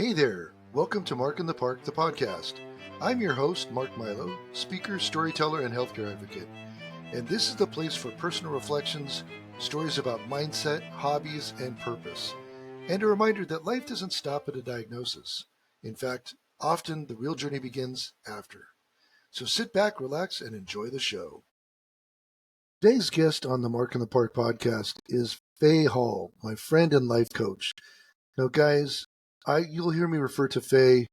Hey there, welcome to Mark in the Park, the podcast. I'm your host, Mark Milow, speaker, storyteller, and healthcare advocate. And this is the place for personal reflections, stories about mindset, hobbies, and purpose. And a reminder that life doesn't stop at a diagnosis. In fact, often the real journey begins after. So sit back, relax, and enjoy the show. Today's guest on the Mark in the Park podcast is Faye Hall, my friend and life coach. Now, guys, you'll hear me refer to Faye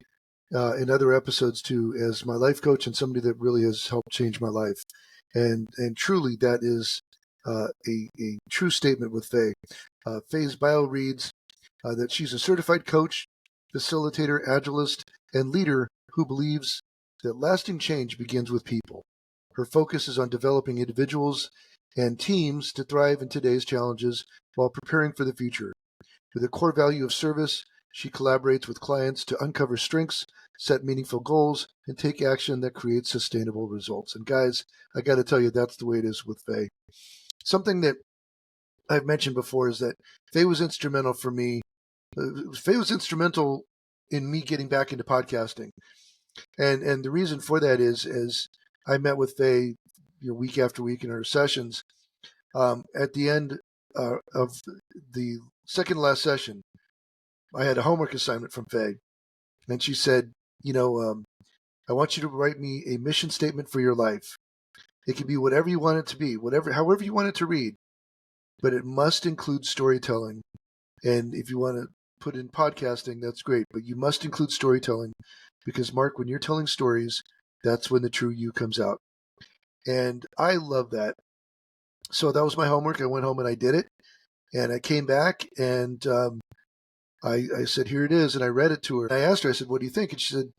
in other episodes too as my life coach and somebody that really has helped change my life. And truly, that is a true statement with Faye. Faye's bio reads that she's a certified coach, facilitator, agilist, and leader who believes that lasting change begins with people. Her focus is on developing individuals and teams to thrive in today's challenges while preparing for the future. With a core value of service, she collaborates with clients to uncover strengths, set meaningful goals, and take action that creates sustainable results. And guys, I got to tell you, that's the way it is with Faye. Something that I've mentioned before is that Faye was instrumental for me. Faye was instrumental in me getting back into podcasting. And the reason for that is I met with Faye week after week in our sessions. At the end of the second to last session, I had a homework assignment from Faye, and she said, I want you to write me a mission statement for your life. It can be whatever you want it to be, however you want it to read, but it must include storytelling. And if you want to put in podcasting, that's great, but you must include storytelling because, Mark, when you're telling stories, that's when the true you comes out. And I love that. So that was my homework. I went home and I did it. And I came back and I said, here it is. And I read it to her. And I asked her, I said, what do you think? And she said,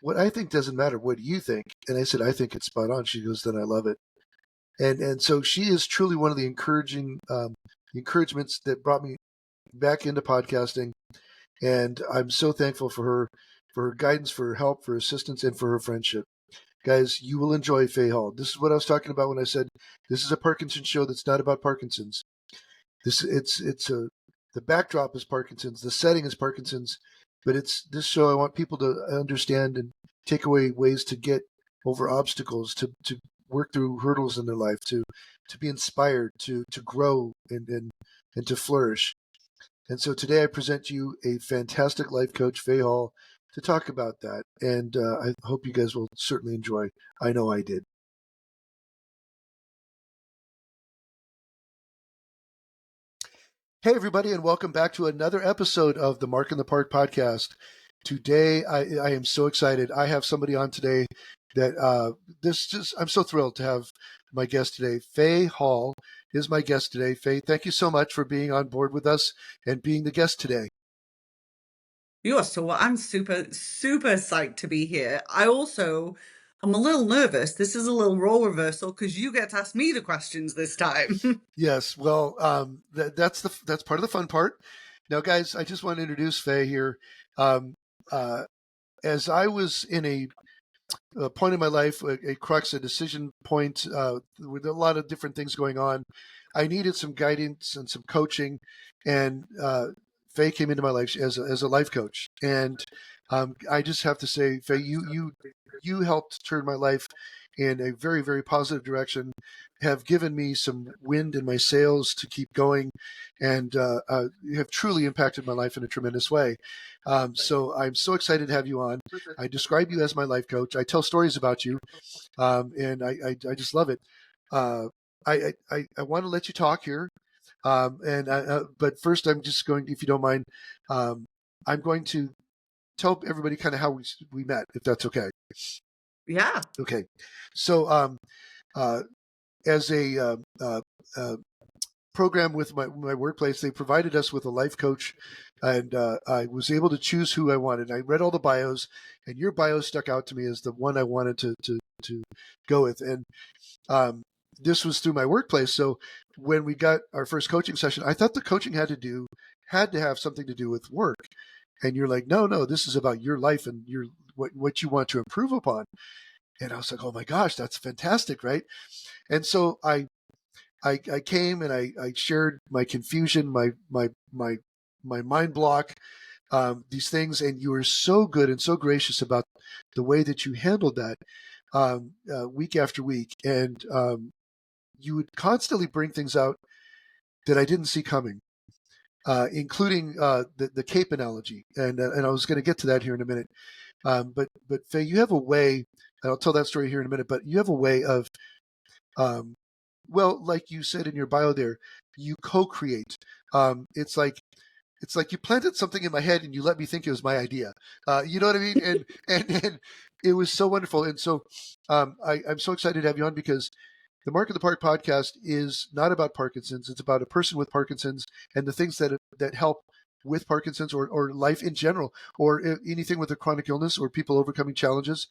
what I think doesn't matter. What do you think? And I said, I think it's spot on. She goes, then I love it. And so she is truly one of the encouragements that brought me back into podcasting. And I'm so thankful for her guidance, for her help, for her assistance, and for her friendship. Guys, you will enjoy Faye Hall. This is what I was talking about when I said this is a Parkinson's show that's not about Parkinson's. The backdrop is Parkinson's, the setting is Parkinson's, but it's this show I want people to understand and take away ways to get over obstacles, to work through hurdles in their life, to be inspired, to grow and to flourish. And so today I present to you a fantastic life coach, Faye Hall, to talk about that. And I hope you guys will certainly enjoy. I know I did. Hey, everybody, and welcome back to another episode of the Mark in the Park podcast. Today, I am so excited. I have somebody on today that I'm so thrilled to have my guest today. Faye Hall is my guest today. Faye, thank you so much for being on board with us and being the guest today. I'm super, super psyched to be here. I'm a little nervous. This is a little role reversal because you get to ask me the questions this time. Yes, well, that's part of the fun part. Now, guys, I just want to introduce Faye here. As I was in a point in my life, a crux, a decision point, with a lot of different things going on, I needed some guidance and some coaching, and Faye came into my life as a life coach. And I just have to say, Faye, you helped turn my life in a very, very positive direction, have given me some wind in my sails to keep going, and have truly impacted my life in a tremendous way. So I'm so excited to have you on. I describe you as my life coach. I tell stories about you, and I just love it. I want to let you talk here, but first I'm just going, if you don't mind, I'm going to tell everybody kind of how we met, if that's okay. Yeah. Okay. So as a program with my workplace, they provided us with a life coach, and I was able to choose who I wanted. I read all the bios, and your bio stuck out to me as the one I wanted to go with. And this was through my workplace. So when we got our first coaching session, I thought the coaching had to have something to do with work. And you're like, no, this is about your life and what you want to improve upon. And I was like, oh my gosh, that's fantastic, right? And so I came and I shared my confusion, my mind block, these things, and you were so good and so gracious about the way that you handled that week after week, and you would constantly bring things out that I didn't see coming, including the cape analogy, and I was going to get to that here in a minute. But Faye, you have a way, and I'll tell that story here in a minute. But you have a way of, well, like you said in your bio there, you co-create. It's like you planted something in my head and you let me think it was my idea. You know what I mean? And it was so wonderful. And so I'm so excited to have you on, because the Mark in the Park podcast is not about Parkinson's. It's about a person with Parkinson's and the things that help with Parkinson's, or life in general, or anything with a chronic illness, or people overcoming challenges.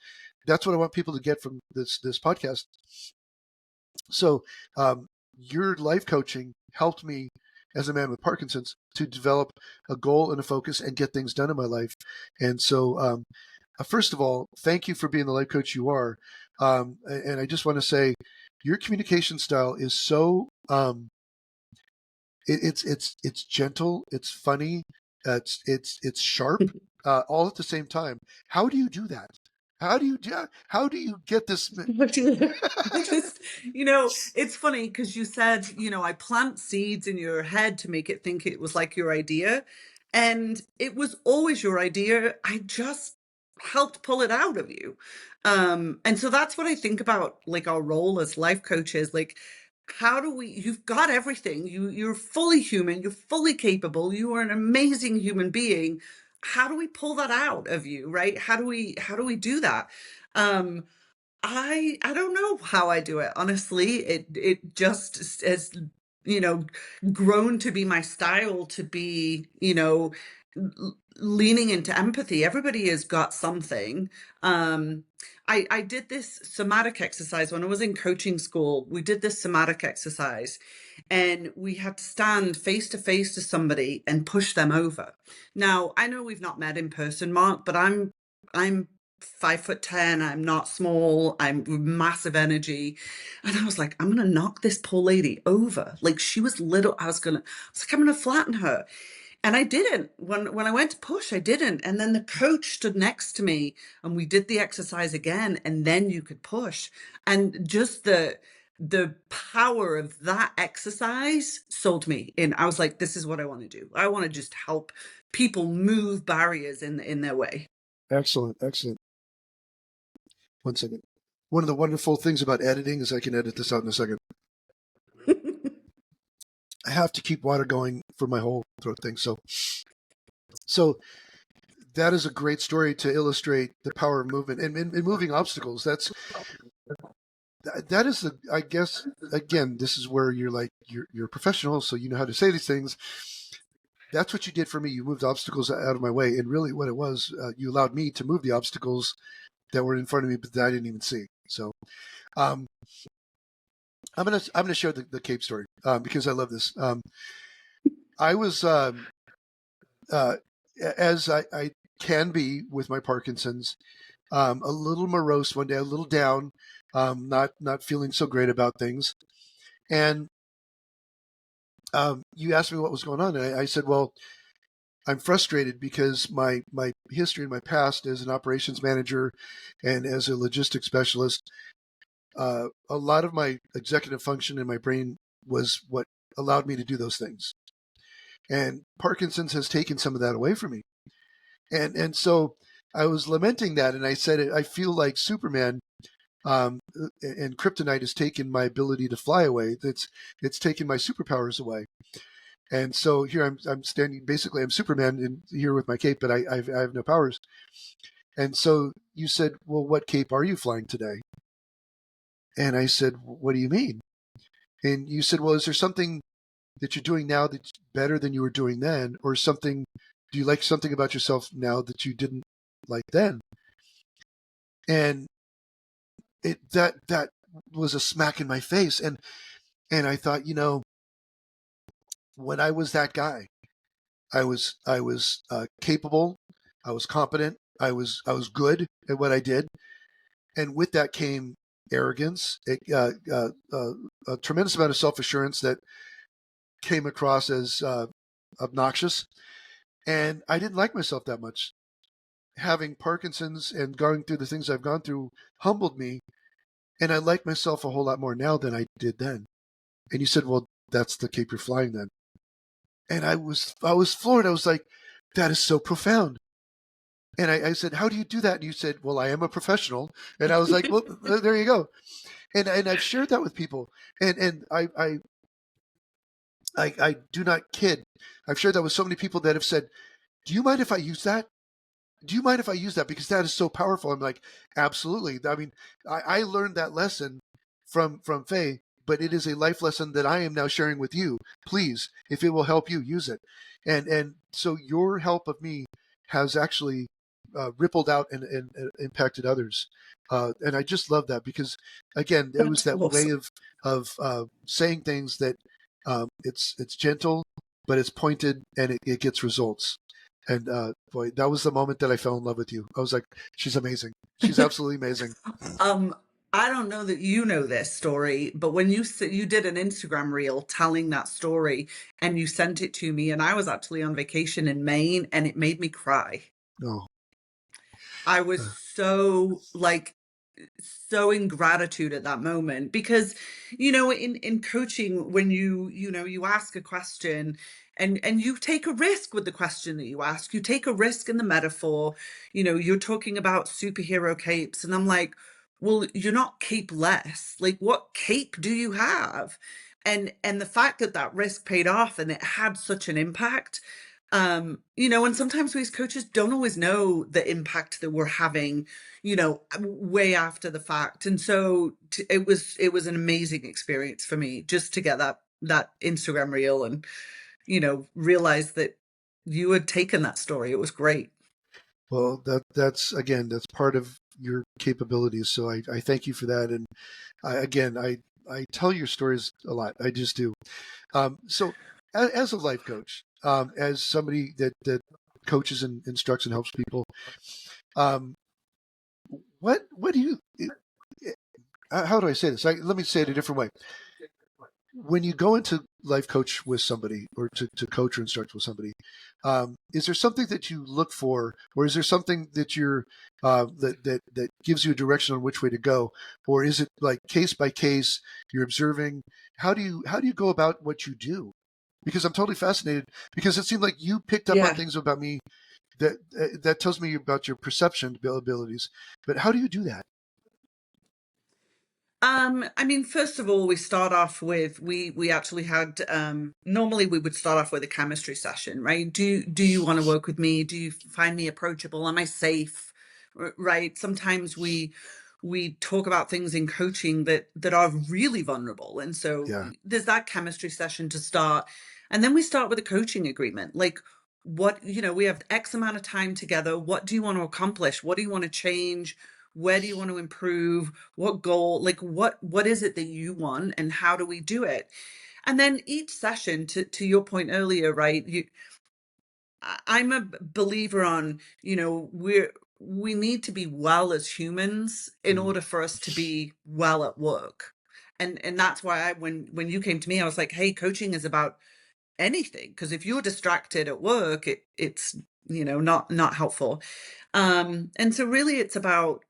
That's what I want people to get from this podcast. So your life coaching helped me as a man with Parkinson's to develop a goal and a focus and get things done in my life. And so first of all, thank you for being the life coach you are. And I just want to say your communication style is so it's gentle, it's funny, it's sharp, all at the same time. How do you do that? How do you get this? I just, it's funny because you said, I plant seeds in your head to make it think it was like your idea. And it was always your idea. I just helped pull it out of you. And so that's what I think about, like, our role as life coaches. Like, you've got everything. You're fully human, you're fully capable, you are an amazing human being. How do we pull that out of you, right? How do we do that? Um, I don't know how I do it, honestly. It just has, you know, grown to be my style, to be, leaning into empathy. Everybody has got something. I did this somatic exercise when I was in coaching school. We did this somatic exercise, and we had to stand face to face to somebody and push them over. Now, I know we've not met in person, Mark, but I'm 5'10". I'm not small. I'm massive energy. And I was like, I'm gonna knock this poor lady over. Like, she was little. I was like, I'm gonna flatten her. And I didn't. When I went to push, I didn't. And then the coach stood next to me and we did the exercise again, and then you could push. And just the power of that exercise sold me in. I was like, this is what I want to do. I want to just help people move barriers in their way. Excellent. One second. One of the wonderful things about editing is I can edit this out in a second. I have to keep water going for my whole throat thing. So that is a great story to illustrate the power of movement and moving obstacles. That is I guess, again, this is where you're like, you're a professional, so you know how to say these things. That's what you did for me. You moved obstacles out of my way. And really what it was, you allowed me to move the obstacles that were in front of me, but that I didn't even see. So I'm gonna share the Cape story because I love this. I was as I can be with my Parkinson's, a little morose one day, a little down, not feeling so great about things. And you asked me what was going on, and I said, well, I'm frustrated because my history in my past as an operations manager and as a logistics specialist, a lot of my executive function in my brain was what allowed me to do those things. And Parkinson's has taken some of that away from me. And so I was lamenting that, and I said, I feel like Superman, and kryptonite has taken my ability to fly away. It's taken my superpowers away. And so here I'm standing, basically I'm Superman here with my cape, but I have no powers. And so you said, well, what cape are you flying today? And I said, what do you mean? And you said, well, is there something that you're doing now that's better than you were doing then? Or do you like something about yourself now that you didn't like then? And that was a smack in my face. And I thought, when I was that guy, I was capable, I was competent, I was good at what I did, and with that came arrogance, a tremendous amount of self-assurance that came across as obnoxious, And I didn't like myself that much. Having Parkinson's and going through the things I've gone through humbled me. And I like myself a whole lot more now than I did then. And you said, well, that's the cape you're flying then. And I was floored. I was like, that is so profound. And I said, how do you do that? And you said, well, I am a professional. And I was like, well, there you go. And I've shared that with people. And I do not kid. I've shared that with so many people that have said, do you mind if I use that? Do you mind if I use that? Because that is so powerful. I'm like, absolutely. I mean, I learned that lesson from Faye, but it is a life lesson that I am now sharing with you. Please, if it will help you, use it. And so your help of me has actually rippled out and impacted others. And I just love that because, again, it was That's that way awesome. of saying things that it's gentle, but it's pointed and it gets results. And boy, that was the moment that I fell in love with you. I was like, she's amazing. She's absolutely amazing. Um, I don't know that you know this story, but when you did an Instagram reel telling that story and you sent it to me, and I was actually on vacation in Maine, and it made me cry. Oh, I was so like so in gratitude at that moment because in coaching when you ask a question and you take a risk with the question that you ask, you take a risk in the metaphor. You're talking about superhero capes and I'm like, well, you're not capeless. Like, what cape do you have? And the fact that that risk paid off and it had such an impact, and sometimes we as coaches don't always know the impact that we're having, way after the fact. And so it was an amazing experience for me just to get that Instagram reel and, realize that you had taken that story. It was great. well, that's part of your capabilities. So I thank you for that. And I tell your stories a lot. I just do. So as a life coach, as somebody that coaches and instructs and helps people, um, what do you? How do I say this? Let me say it a different way. When you go into life coach with somebody or to coach or instruct with somebody, is there something that you look for, or is there something that you're that gives you a direction on which way to go, or is it like case by case you're observing? How do you go about what you do? Because I'm totally fascinated because it seemed like you picked up on Yeah. things about me that tells me about your perception abilities. But how do you do that? I mean, first of all, we start off with we actually had normally we would start off with a chemistry session, right? Do you want to work with me? Do you find me approachable? Am I safe? Right? Sometimes we talk about things in coaching that are really vulnerable. And so Yeah. there's that chemistry session to start. And then we start with a coaching agreement. Like we have X amount of time together. What do you want to accomplish? What do you want to change? Where do you want to improve? What goal? Like what is it that you want and how do we do it? And then each session, to your point earlier, right? I'm a believer on, we need to be well as humans in Mm. order for us to be well at work. And that's why when you came to me, I was like, hey, coaching is about anything. Because if you're distracted at work, it's not helpful. And so really it's about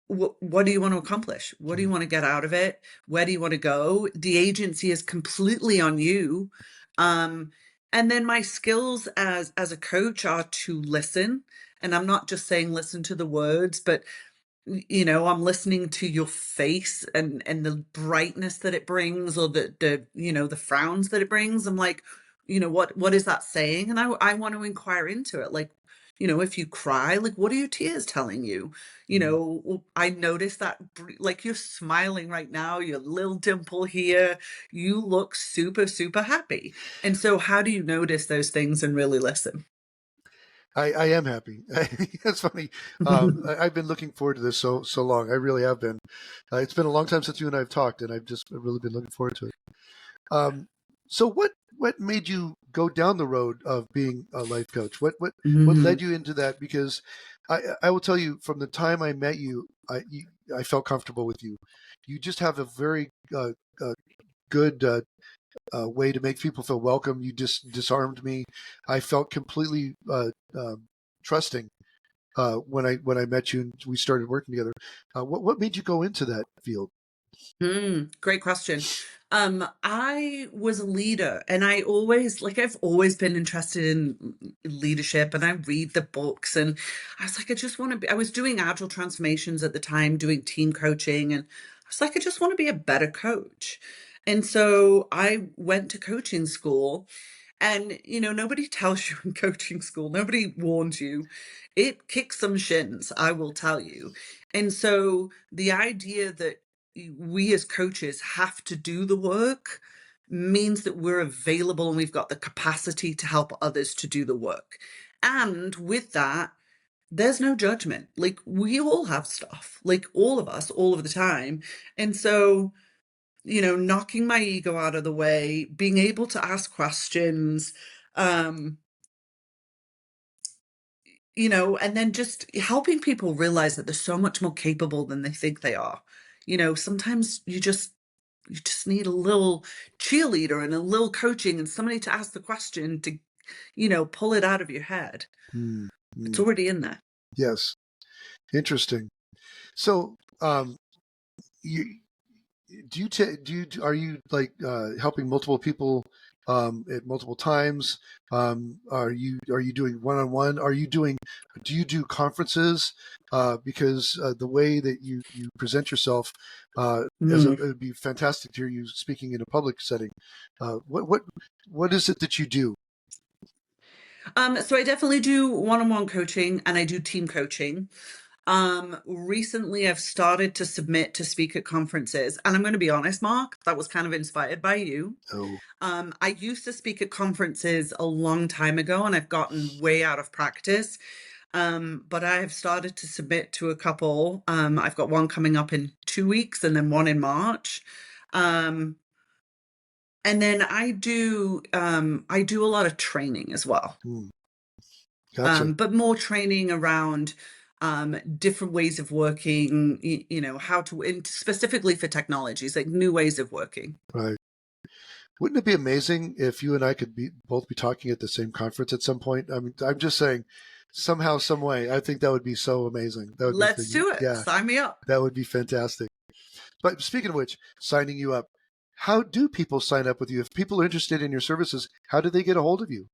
what do you want to accomplish? What do you Mm. want to get out of it? Where do you want to go? The agency is completely on you. Um, and then my skills as a coach are to listen. And I'm not just saying listen to the words, but I'm listening to your face and the brightness that it brings or the frowns that it brings. I'm like, what is that saying? And I want to inquire into it. Like, if you cry, like, what are your tears telling you? Mm. I noticed that like you're smiling right now, your little dimple here, you look super, super happy. And so how do you notice those things and really listen? I am happy. That's funny. I've been looking forward to this so long. I really have been. It's been a long time since you and I have talked, and I've just really been looking forward to it. Um, so what made you go down the road of being a life coach? What led Mhm. you into that? Because I will tell you from the time I met you, I felt comfortable with you. You just have a very uh, good way to make people feel welcome. You just disarmed me. I felt completely trusting when I met you and we started working together. What made you go into that field? Great question. I was a leader and I've always been interested in leadership, and I read the books, and I was like, I just want to be, I was doing agile transformations at the time, doing team coaching, and I was like, I just want to be a better coach. And so I went to coaching school. And, nobody tells you in coaching school, nobody warns you. It kicks some shins, I will tell you. And so the idea that we as coaches have to do the work means that we're available and we've got the capacity to help others to do the work. And with that, there's no judgment. Like, we all have stuff, like all of us, all of the time. And so knocking my ego out of the way, being able to ask questions, um, and then just helping people realize that they're so much more capable than they think they are. Sometimes you just need a little cheerleader and a little coaching and somebody to ask the question to, pull it out of your head. Mm, It's mm. already in there. Yes, interesting. So, you are you like helping multiple people at multiple times? Are you doing one-on-one? Do you do conferences? Because the way that you present yourself, Mm. it would be fantastic to hear you speaking in a public setting. What is it that you do? So I definitely do one-on-one coaching and I do team coaching. Recently I've started to submit to speak at conferences, and I'm going to be honest, Mark, that was kind of inspired by you. Oh, I used to speak at conferences a long time ago and I've gotten way out of practice. But I have started to submit to a couple. I've got one coming up in 2 weeks and then one in March. Um, and then I do a lot of training as well. hmm, gotcha. But more training around different ways of working, how to, specifically for technologies, like new ways of working. Right. Wouldn't it be amazing if you and I could both be talking at the same conference at some point? I mean, I'm just saying, somehow, some way, I think that would be so amazing. That would be, Let's do it. yeah, Sign me up. that would be fantastic. But speaking of which, signing you up, how do people sign up with you? If people are interested in your services, how do they get a hold of you?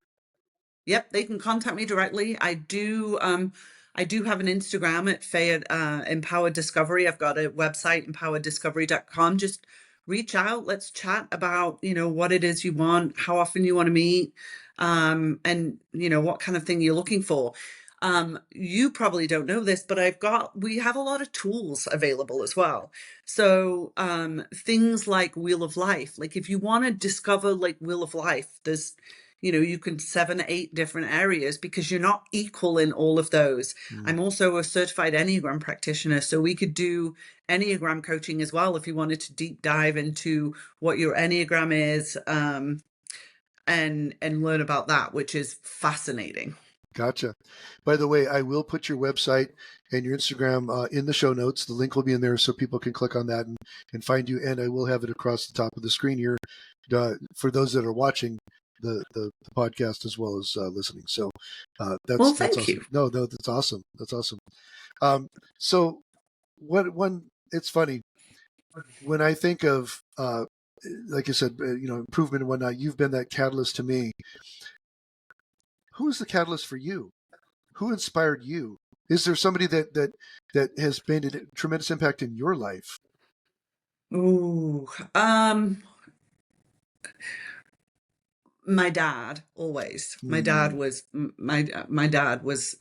Yep, they can contact me directly. I do have an Instagram at Faye Empowered Discovery. I've got a website, empowereddiscovery.com. Just reach out. Let's chat about, what it is you want, how often you want to meet, and what kind of thing you're looking for. You probably don't know this, but we have a lot of tools available as well. So things like Wheel of Life, like if you want to discover like Wheel of Life, you can 7, 8 different areas because you're not equal in all of those. Mm, I'm also a certified Enneagram practitioner, so we could do Enneagram coaching as well if you wanted to deep dive into what your Enneagram is, and learn about that, which is fascinating. gotcha. By the way, I will put your website and your Instagram in the show notes. The link will be in there so people can click on that and find you. And I will have it across the top of the screen here for those that are watching the podcast as well as listening. So Well, that's thank awesome. you. No, that's awesome. That's awesome. So it's funny when I think of like I said, improvement and whatnot. You've been that catalyst to me. Who is the catalyst for you? Who inspired you? Is there somebody that has made a tremendous impact in your life? Ooh, my dad always. My dad Mm, was my dad was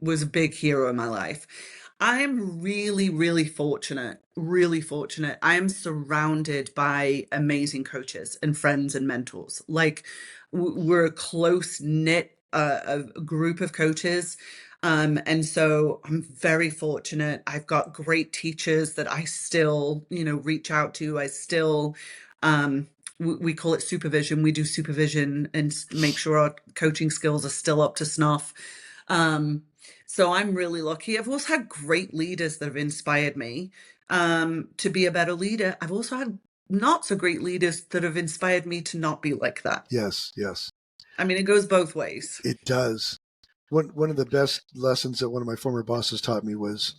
a big hero in my life. I'm really, really fortunate, really fortunate. I am surrounded by amazing coaches and friends and mentors. Like we're a close knit a group of coaches. And so I'm very fortunate. I've got great teachers that I still, reach out to. I still, we call it supervision. We do supervision and make sure our coaching skills are still up to snuff. So I'm really lucky. I've also had great leaders that have inspired me to be a better leader. I've also had not so great leaders that have inspired me to not be like that. Yes, yes, I mean, it goes both ways. it does. One of the best lessons that one of my former bosses taught me was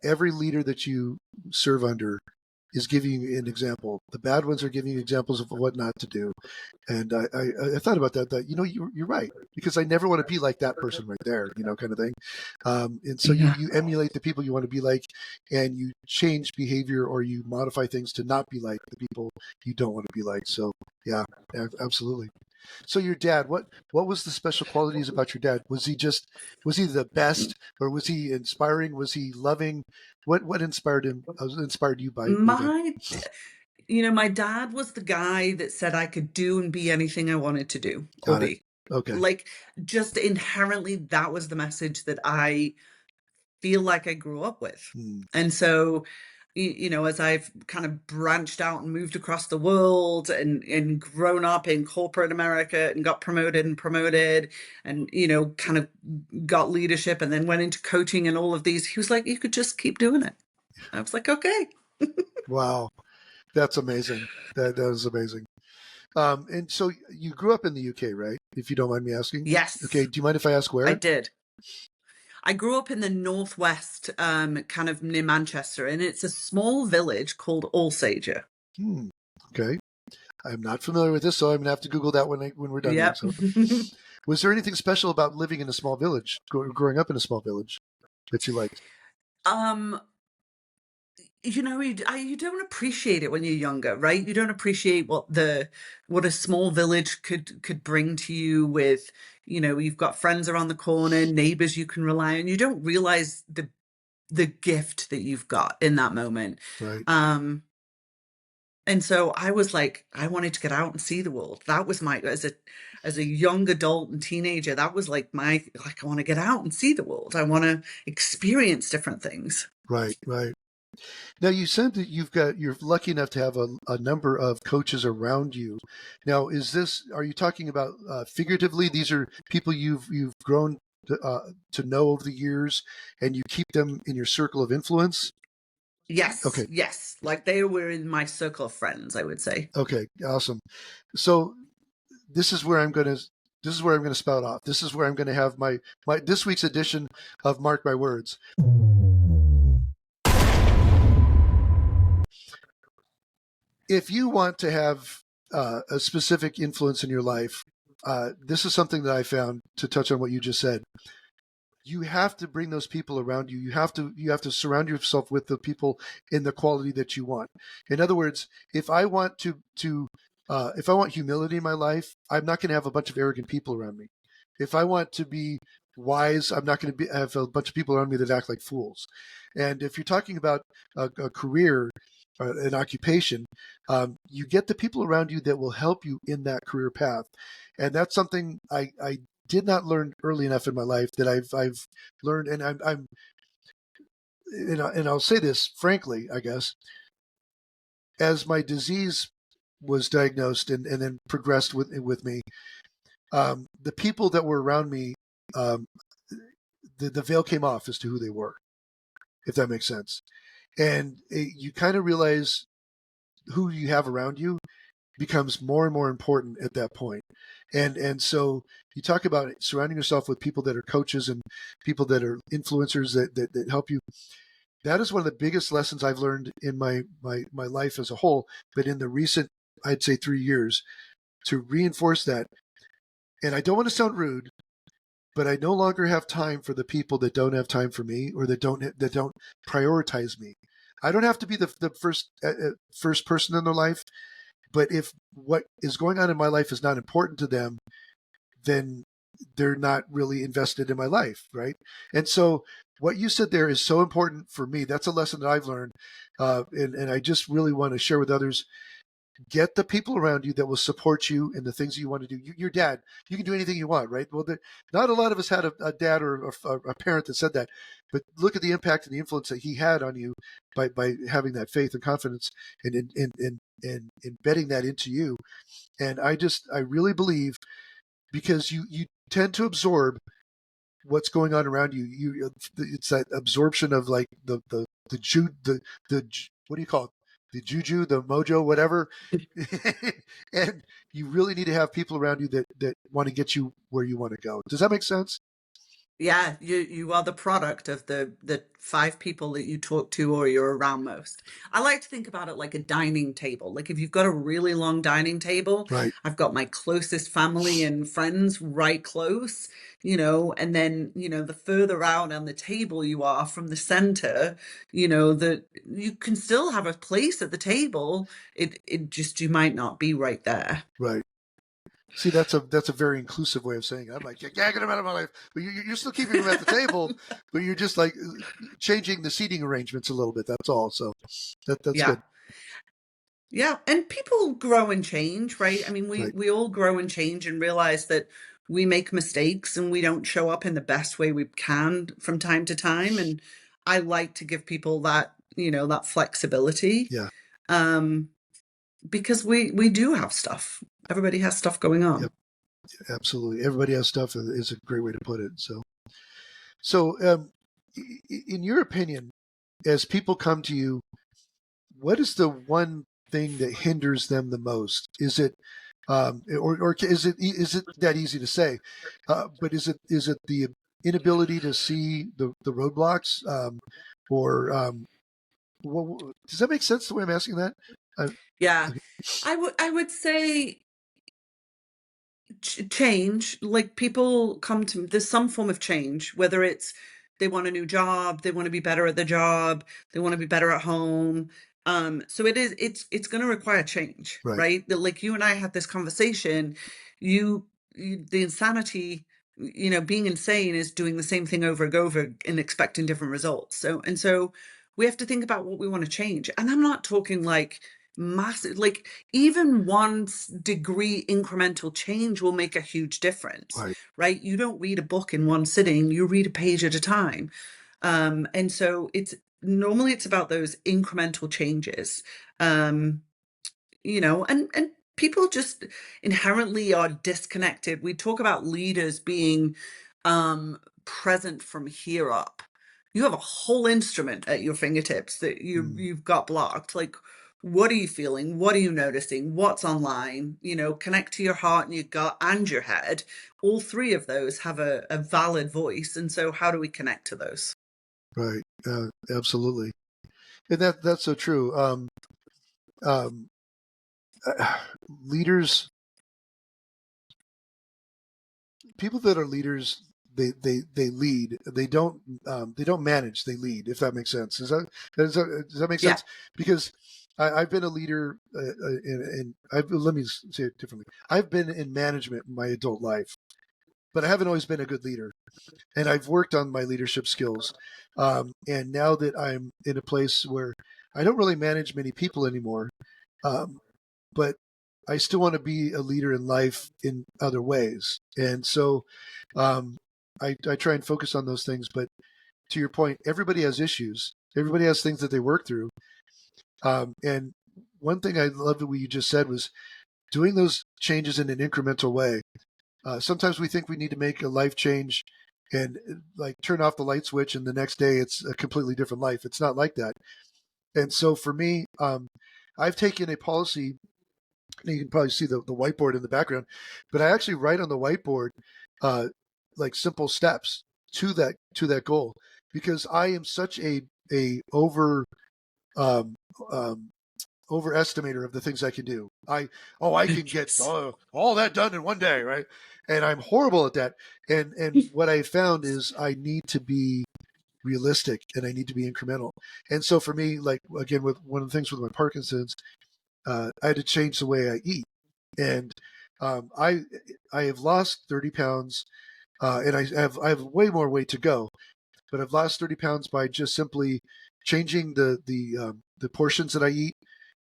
every leader that you serve under is giving you an example. The bad ones are giving you examples of what not to do. And I thought about that, you're right, because I never want to be like that person right there, kind of thing. And so Yeah. you emulate the people you want to be like, and you change behavior or you modify things to not be like the people you don't want to be like. So yeah, absolutely. So your dad, what was the special qualities about your dad? Was he the best, or was he inspiring? Was he loving? What inspired him? Inspired you by your dad? My, my dad was the guy that said I could do and be anything I wanted to do or Got it. be. Okay. Like, just inherently, that was the message that I feel like I grew up with. Hmm. And so, as I've kind of branched out and moved across the world and grown up in corporate America and got promoted and, kind of got leadership and then went into coaching and all of these, he was like, you could just keep doing it. I was like, okay. Wow, that's amazing. That is amazing. And so you grew up in the UK, right? If you don't mind me asking. Okay. Yes, Do you mind if I ask I where? did. I grew up in the northwest, kind of near Manchester, and it's a small village called Alsager. Hmm. Okay. I'm not familiar with this, so I'm gonna have to Google that when we're done here. Yep. So, was there anything special about living in a small village, growing up in a small village, that you liked? um, you don't appreciate it when you're younger, right? You don't appreciate what a small village could bring to you with, you've got friends around the corner, neighbors you can rely on. You don't realize the gift that you've got in that moment. Right. And so I was like, I wanted to get out and see the world. That was my, as a young adult and teenager, that was like I want to get out and see the world. I want to experience different things. Right. Right. Now you said that you're lucky enough to have a number of coaches around you. Now, are you talking about figuratively? These are people you've grown to know over the years, and you keep them in your circle of influence. Yes, Okay. yes. Like they were in my circle of friends, I would say. Okay. Awesome. So this is where I'm going to spout off. This is where I'm going to have my this week's edition of Mark My Words. If you want to have a specific influence in your life, this is something that I found, to touch on what you just said. You have to bring those people around you. You have to surround yourself with the people in the quality that you want. In other words, if I want if I want humility in my life, I'm not going to have a bunch of arrogant people around me. If I want to be wise, I'm not going to have a bunch of people around me that act like fools. And if you're talking about a career, an occupation, you get the people around you that will help you in that career path. And that's something I did not learn early enough in my life that I've learned. And and I'll say this frankly, I guess, as my disease was diagnosed and then progressed with me, the people that were around me, um, the veil came off as to who they were, if that makes sense. And you kind of realize who you have around you becomes more and more important at that point. And so you talk about surrounding yourself with people that are coaches and people that are influencers that help you. That is one of the biggest lessons I've learned in my life as a whole, but in the recent, I'd say 3 years, to reinforce that. And I don't want to sound rude, but I no longer have time for the people that don't have time for me, or that don't prioritize me. I don't have to be the first person in their life, but if what is going on in my life is not important to them, then they're not really invested in my life, right? And so what you said there is so important for me. That's a lesson that I've learned, and I just really want to share with others. Get the people around you that will support you in the things you want to do. Your dad, you can do anything you want, right? Well, not a lot of us had a dad or a parent that said that, but look at the impact and the influence that he had on you by having that faith and confidence and in embedding that into you. And I really believe, because you tend to absorb what's going on around you. It's that absorption of like the what do you call it? the juju, the mojo, whatever. And you really need to have people around you that want to get you where you want to go. Does that make sense? Yeah, you are the product of the five people that you talk to or you're around most. I like to think about it like a dining table. Like if you've got a really long dining table, Right, I've got my closest family and friends right close, and then, the further out on the table you are from the center, that you can still have a place at the table. It just you might not be right there. right. See, that's a very inclusive way of saying it. I'm like, yeah, get them out of my life, but you're still keeping them at the table, but you're just like changing the seating arrangements a little bit. That's all. So that's Yeah. good. Yeah, and people grow and change, right? I mean, we Right. we all grow and change and realize that we make mistakes and we don't show up in the best way we can from time to time. And I like to give people that, that flexibility, Yeah. um, because we do have stuff. Everybody has stuff going on. Yep. Absolutely. Everybody has stuff is a great way to put it. So, in your opinion, as people come to you, what is the one thing that hinders them the most? Is it, or is it that easy to say? But is it the inability to see the roadblocks, or does that make sense the way I'm asking that? Uh, Yeah, okay. I would say change. Like people come to there's some form of change, whether it's they want a new job, they want to be better at the job, they want to be better at home. So it's going to require change, Right. right? That, like, you and I had this conversation. The insanity, being insane is doing the same thing over and over and expecting different results. So we have to think about what we want to change. And I'm not talking like massive, like even 1 degree incremental change will make a huge difference, Right. right? You don't read a book in one sitting, you read a page at a time. And so it's about those incremental changes. um and people just inherently are disconnected. We talk about leaders being present from here up. You have a whole instrument at your fingertips that Mm, you've got blocked. Like, what are you feeling? What are you noticing? What's online? Connect to your heart and your gut and your head. All three of those have a valid voice. And so how do we connect to those? right. Absolutely. And that's so true. Um, Leaders, people that are leaders, they lead. They don't manage. They lead. If that makes sense. Does that make Yeah. sense? Because I've been a leader, let me say it differently. I've been in management in my adult life, but I haven't always been a good leader. And I've worked on my leadership skills. And now that I'm in a place where I don't really manage many people anymore, um, but I still want to be a leader in life in other ways. And so um, I try and focus on those things. But to your point, everybody has issues. Everybody has things that they work through. And one thing I loved what you just said was doing those changes in an incremental way. Sometimes we think we need to make a life change and like turn off the light switch, and the next day it's a completely different life. It's not like that. And so for me, I've taken a policy. You can probably see the whiteboard in the background, but I actually write on the whiteboard uh, like simple steps to that goal, because I am such a um, um, overestimator of the things I can do. I can get Yes. all that done in one day, right? And I'm horrible at that. And what I found is I need to be realistic and I need to be incremental. And so for me, like again, with one of the things with my Parkinson's, I had to change the way I eat. And um, I I have lost 30 pounds, and I have way more weight to go. But I've lost 30 pounds by just simply changing the portions that I eat,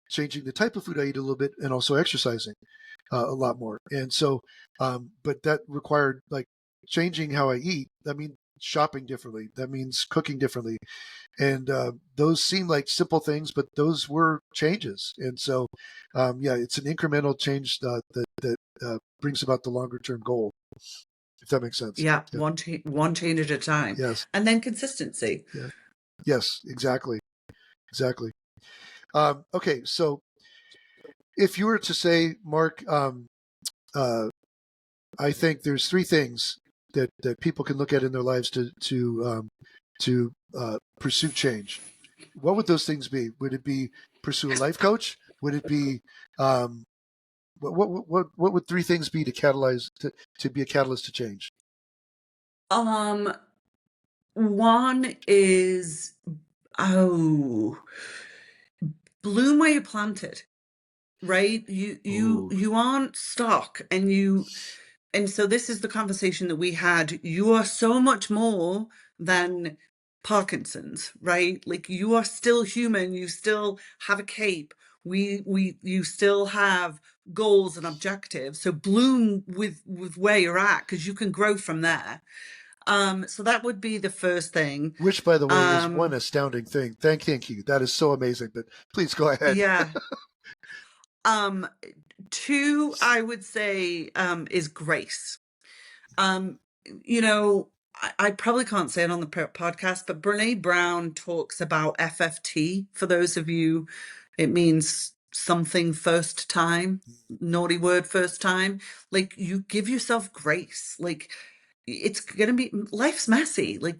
changing the type of food I eat a little bit, and also exercising a lot more. And so, but that required like changing how I eat. That means shopping differently. That means cooking differently. And those seem like simple things, but those were changes. And so, yeah, it's an incremental change that brings about the longer term goal, if that makes sense. Yeah, Yeah. one change at a time. Yes. And then consistency. Yeah. Yes. Exactly. Exactly. Okay, so if you were to say, Mark, I think there's three things that people can look at in their lives to pursue change. What would those things be? Would it be pursue a life coach? Would it be um, what would three things be to catalyze to be a catalyst to change? Um, One is, oh, bloom where you planted, right? Ooh, You aren't stuck, and so this is the conversation that we had. You are so much more than Parkinson's, right? Like you are still human, you still have a cape. You still have goals and objectives. So bloom with where you're at because you can grow from there. So that would be the first thing. which, by the way, is one Um, astounding thing. Thank you. That is so amazing. But please go ahead. yeah. Um, Two, I would say, is grace. Um, you know, I probably can't say it on the podcast, but Brene Brown talks about FFT. For those of you, it means something first time, naughty word first time. Like you give yourself grace. Like it's gonna be life's messy. Like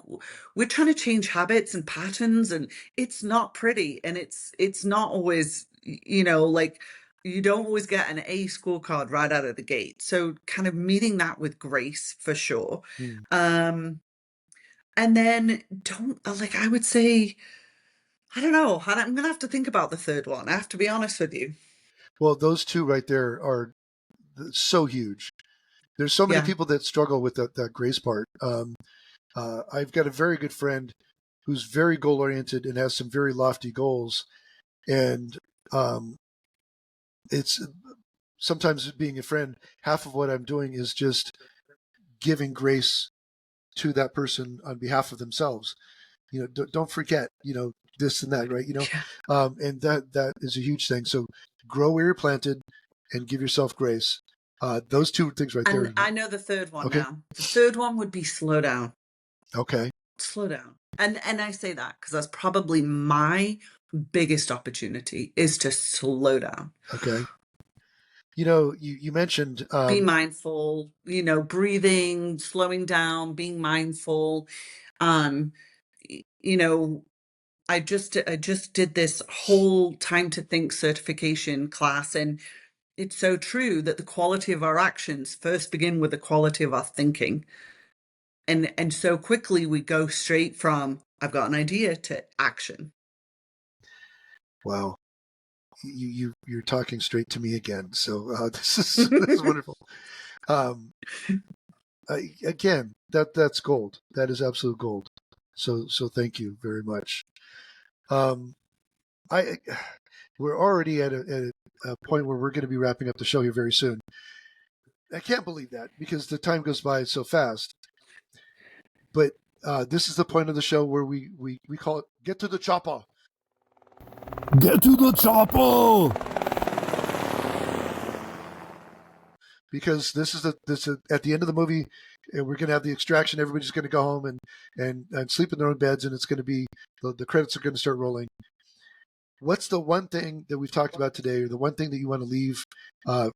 we're trying to change habits and patterns, and it's not pretty, and it's not always, like you don't always get an A scorecard right out of the gate. So kind of meeting that with grace for sure. Hmm. Um, and then don't like I would say, I don't know. I'm gonna have to think about the third one. I have to be honest with you. Well, those two right there are so huge. There's so many Yeah. people that struggle with that grace part. I've got a very good friend who's very goal oriented and has some very lofty goals, and um, it's sometimes being a friend. Half of what I'm doing is just giving grace to that person on behalf of themselves. Don't forget, this and that, right? Yeah. And that is a huge thing. So grow where you're planted and give yourself grace. Those two things right there. And I know the third one Okay. now. The third one would be slow down. Okay. Slow down. And I say that because that's probably my biggest opportunity is to slow down. Okay. You mentioned Be mindful, breathing, slowing down, being mindful. Um, you know, I just did this whole time to think certification class, and it's so true that the quality of our actions first begin with the quality of our thinking. And so quickly we go straight from I've got an idea to action. wow. You're talking straight to me again. So this is wonderful. Um, Again, that's gold. That is absolute gold. So thank you very much. Um, I We're already at a point where we're going to be wrapping up the show here very soon. I can't believe that because the time goes by so fast. But this is the point of the show where we call it "Get to the Chopper." Get to the chopper! Because this is at the end of the movie, and we're going to have the extraction. Everybody's going to go home and sleep in their own beds, and it's going to be the credits are going to start rolling. What's the one thing that we've talked about today, or the one thing that you want to leave our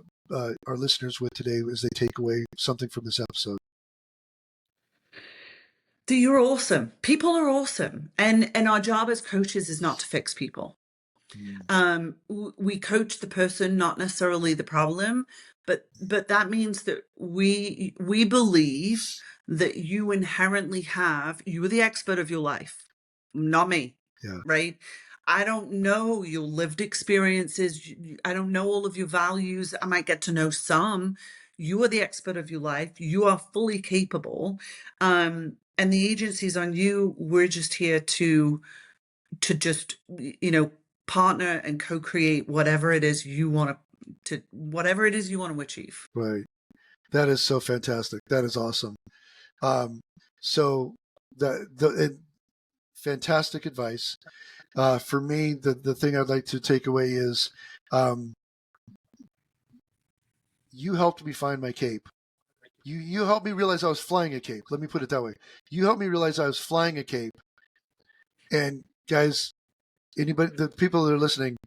listeners with today as they take away something from this episode? So you're awesome. People are awesome. And our job as coaches is not to fix people. Mm, We coach the person, not necessarily the problem, but that means that we believe that you inherently you are the expert of your life, not me, yeah, right? I don't know your lived experiences. I don't know all of your values. I might get to know some. You are the expert of your life. You are fully capable. And the agency's on you. We're just here to just partner and co-create whatever it is you want to achieve. right. That is so fantastic. That is awesome. So fantastic advice. For me, the thing I'd like to take away is you helped me find my cape. You helped me realize I was flying a cape. Let me put it that way. You helped me realize I was flying a cape. And guys, anybody, the people that are listening,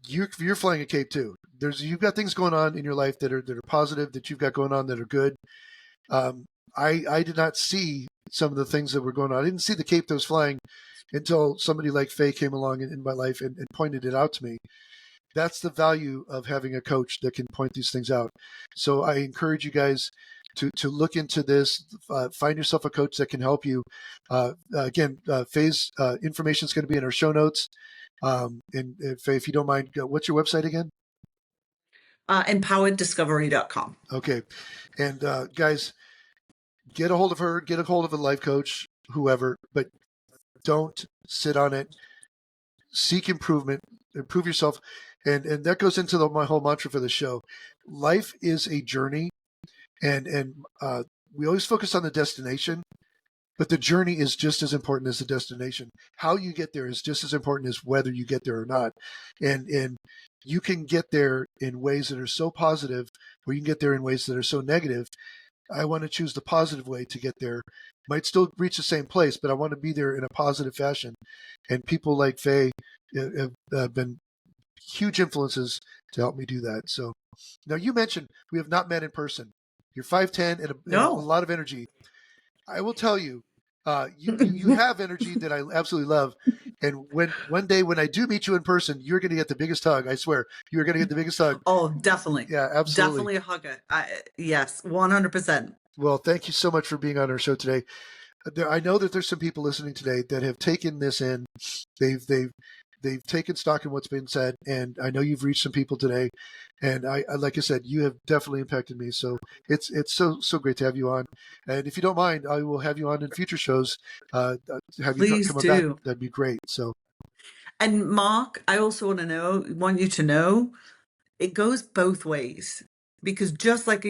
you're flying a cape too. You've got things going on in your life that are positive, that you've got going on that are good. I did not see some of the things that were going on. I didn't see the cape that was flying until somebody like Faye came along in my life and pointed it out to me. That's the value of having a coach that can point these things out. So I encourage you guys to look into this. Find yourself a coach that can help you. Again, Faye's information is going to be in our show notes. And Faye, if you don't mind, what's your website again? Empowereddiscovery.com. Okay. And guys, get a hold of her, get a hold of a life coach, whoever, but don't sit on it. Seek improvement, improve yourself. And that goes into my whole mantra for the show. Life is a journey, and we always focus on the destination, but the journey is just as important as the destination. How you get there is just as important as whether you get there or not. And you can get there in ways that are so positive, or you can get there in ways that are so negative. I want to choose the positive way to get there. Might still reach the same place, but I want to be there in a positive fashion. And people like Faye have been huge influences to help me do that. So now, you mentioned we have not met in person. You're 5'10" and a lot of energy. I will tell you, you have energy that I absolutely love. And one day when I do meet you in person, you're going to get the biggest hug. I swear, you're going to get the biggest hug. Oh, definitely. Yeah, absolutely. Definitely a hugger. Yes, 100%. Well, thank you so much for being on our show today. I know that there's some people listening today that have taken this in. They've taken stock in what's been said, and I know you've reached some people today. And I like I said, you have definitely impacted me. So it's so great to have you on. And if you don't mind, I will have you on in future shows. Have Please you come do. back? That'd be great. So. And Mark, I also want you to know, it goes both ways. Because just like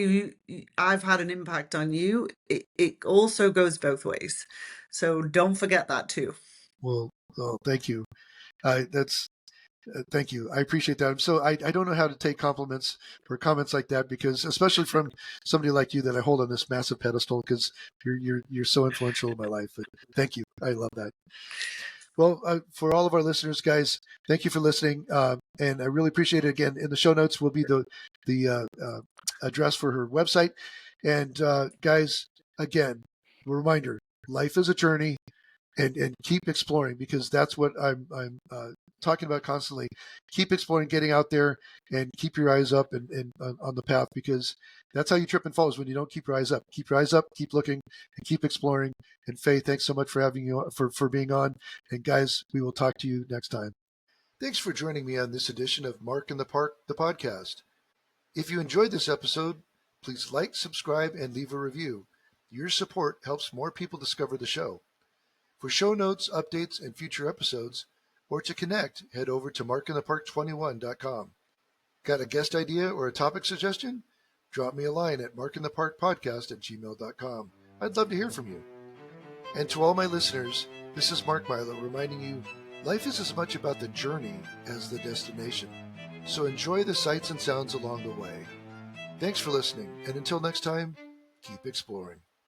I've had an impact on you, it also goes both ways. So don't forget that too. Well, thank you. Thank you. I appreciate that. I don't know how to take compliments or comments like that, because especially from somebody like you that I hold on this massive pedestal, because you're so influential in my life. But thank you. I love that. Well, for all of our listeners, guys, thank you for listening. And I really appreciate it. Again, in the show notes will be the address for her website. And guys, again, a reminder, life is a journey, and keep exploring, because that's what I'm talking about constantly. Keep exploring, getting out there, and keep your eyes up and on the path, because that's how you trip and fall, is when you don't keep your eyes up. Keep your eyes up, keep looking, and keep exploring. And Faye, thanks so much for having you for being on. And guys, we will talk to you next time. Thanks for joining me on this edition of Mark in the Park, the podcast. If you enjoyed this episode, please like, subscribe, and leave a review. Your support helps more people discover the show. For show notes, updates, and future episodes, or to connect, head over to markinthepark21.com. Got a guest idea or a topic suggestion? Drop me a line at markintheparkpodcast@gmail.com. I'd love to hear from you. And to all my listeners, this is Mark Milow reminding you, life is as much about the journey as the destination. So enjoy the sights and sounds along the way. Thanks for listening, and until next time, keep exploring.